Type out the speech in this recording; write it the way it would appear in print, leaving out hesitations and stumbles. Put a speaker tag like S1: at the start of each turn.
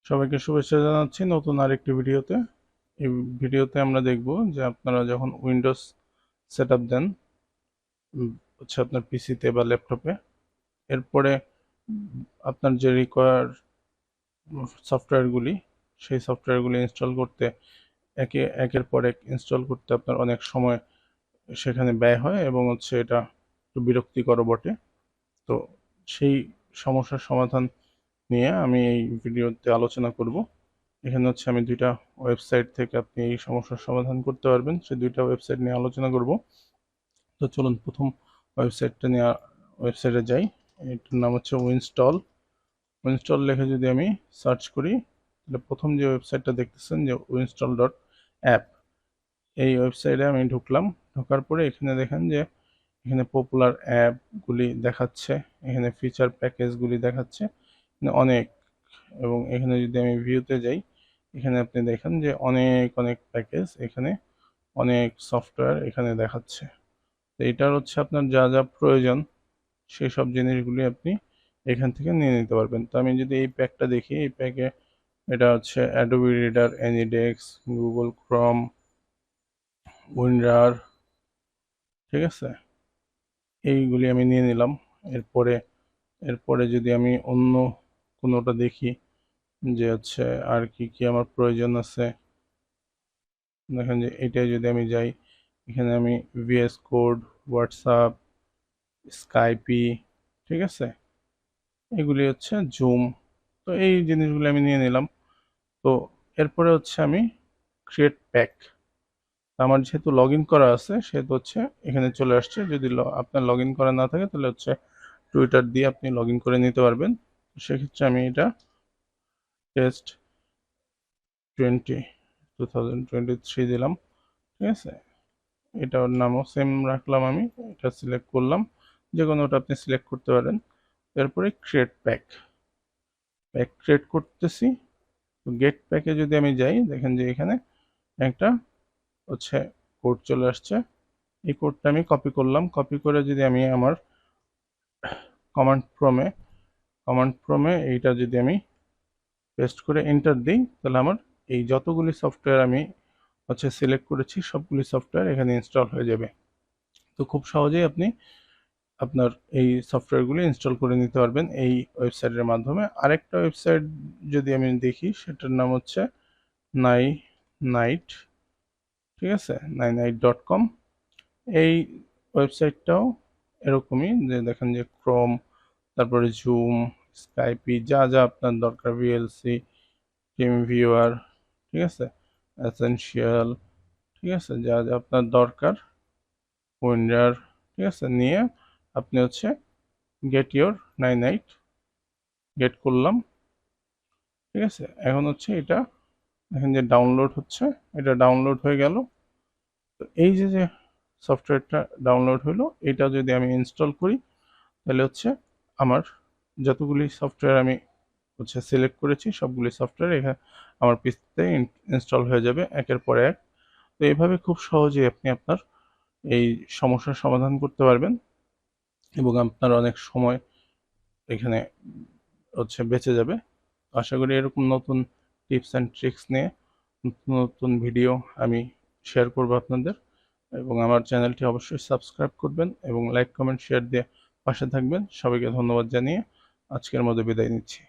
S1: সবাইকে শুভেচ্ছা জানাচ্ছি নতুন আরেকটি ভিডিওতে। এই ভিডিওতে আমরা দেখব যে আপনারা যখন উইন্ডোজ সেটআপ দেন হচ্ছে আপনার পিসিতে বা ল্যাপটপে, এরপরে আপনার যে রিকোয়ার সফটওয়্যারগুলি সেই সফটওয়্যারগুলি ইনস্টল করতে একের পর এক ইনস্টল করতে আপনার অনেক সময় সেখানে ব্যয় হয় এবং হচ্ছে এটা একটু বিরক্তিকর বটে। তো সেই সমস্যার সমাধান নিয়ে আমি এই ভিডিওতে আলোচনা করব। এখানে হচ্ছে আমি দুইটা ওয়েবসাইট থেকে আপনি এই সমস্যার সমাধান করতে পারবেন, সেই দুইটা ওয়েবসাইট নিয়ে আলোচনা করব। তো চলুন প্রথম ওয়েবসাইটে যাই। এটার নাম হচ্ছে উইনস্টল লিখে যদি আমি সার্চ করি, তাহলে প্রথম যে ওয়েবসাইটটা দেখতেছেন যে uninstall.app, এই ওয়েবসাইটে আমি ঢুকলাম। ঢোকার পরে এখানে দেখেন যে এখানে পপুলার অ্যাপগুলি দেখাচ্ছে, এখানে ফিচার প্যাকেজগুলি দেখাচ্ছে অনেক। এবং এখানে যদি আমি ভিউতে যাই, এখানে আপনি দেখেন যে অনেক অনেক প্যাকেজ, এখানে অনেক সফটওয়্যার এখানে দেখাচ্ছে। তো এটার হচ্ছে আপনার যা যা প্রয়োজন সেই সব জিনিসগুলি আপনি এখান থেকে নিয়ে নিতে পারবেন। তো আমি যদি এই প্যাকটা দেখি, এই প্যাকে এটা হচ্ছে Adobe reader, AnyDesk, Google Chrome, winder, ঠিক আছে, এইগুলি আমি নিয়ে নিলাম। এরপরে এরপরে যদি আমি অন্য কোনোটা দেখি যে হচ্ছে আর কি কি আমার প্রয়োজন আছে, দেখেন যে এটাই যদি আমি যাই, এখানে আমি ভিএস কোড, হোয়াটসঅ্যাপ, স্কাইপি, ঠিক আছে, এগুলি হচ্ছে জুম। তো এই জিনিসগুলো আমি নিয়ে নিলাম। তো এরপরে হচ্ছে আমি ক্রিয়েট প্যাক, আমার যেহেতু লগ ইন করা আছে সেহেতু হচ্ছে এখানে চলে আসছে। যদি আপনার লগ ইন করা না থাকে তাহলে হচ্ছে টুইটার দিয়ে আপনি লগ ইন করে নিতে পারবেন। সেক্ষেত্রে আমি এটা টেস্ট 2023 দিলাম, ঠিক আছে। এটার নামও সেম রাখলাম, আমি এটা সিলেক্ট করলাম, যে কোনোটা আপনি সিলেক্ট করতে পারেন। এরপরে ক্রিয়েট প্যাক ক্রিয়েট করতেছি। তো গেট প্যাকে যদি আমি যাই, দেখেন যে এখানে একটা হচ্ছে কোড চলে আসছে। এই কোডটা আমি কপি করলাম, কপি করে যদি আমি আমার কমান্ড প্রমে এইটা যদি আমি পেস্ট করে এন্টার দিই, তাহলে আমার এই যতগুলি সফটওয়্যার আমি হচ্ছে সিলেক্ট করেছি সবগুলি সফটওয়্যার এখানে ইনস্টল হয়ে যাবে। তো খুব সহজেই আপনি আপনার এই সফটওয়্যারগুলি ইনস্টল করে নিতে পারবেন এই ওয়েবসাইটের মাধ্যমে। আরেকটা ওয়েবসাইট যদি আমি দেখি, সেটার নাম হচ্ছে নাইট, ঠিক আছে, নাইট.com। এই ওয়েবসাইটটাও এরকমই, যে দেখেন যে ক্রোম, তারপরে জুম, স্কাইপি, যা যা আপনার দরকার, ভিএলসি, টিম ভিউয়ার, ঠিক আছে, এসেনশিয়াল, ঠিক আছে, যা যা আপনার দরকার, উইন্ডার, ঠিক আছে, নিয়ে আপনি হচ্ছে গেট ইয়োর নাইট গেট করলাম, ঠিক আছে। এখন হচ্ছে এটা দেখেন যে ডাউনলোড হচ্ছে, এটা ডাউনলোড হয়ে গেল। তো এই যে যে সফটওয়্যারটা ডাউনলোড হলো, এটা যদি আমি ইনস্টল করি, তাহলে হচ্ছে আমার যতগুলি সফটওয়্যার আমি হচ্ছে সিলেক্ট করেছি সবগুলি সফটওয়্যার এখানে আমার পিসিতে ইনস্টল হয়ে যাবে একের পর এক। তো এইভাবে খুব সহজেই আপনি আপনার এই সমস্যার সমাধান করতে পারবেন এবং আপনার অনেক সময় এখানে হচ্ছে বেঁচে যাবে। আশা করি এরকম নতুন টিপস অ্যান্ড ট্রিক্স নিয়ে নতুন নতুন ভিডিও আমি শেয়ার করব আপনাদের, এবং আমার চ্যানেলটি অবশ্যই সাবস্ক্রাইব করবেন এবং লাইক কমেন্ট শেয়ার দিয়ে পাশে থাকবেন। সবাইকে ধন্যবাদ জানিয়ে আজকের মতো বিদায় নিচ্ছি।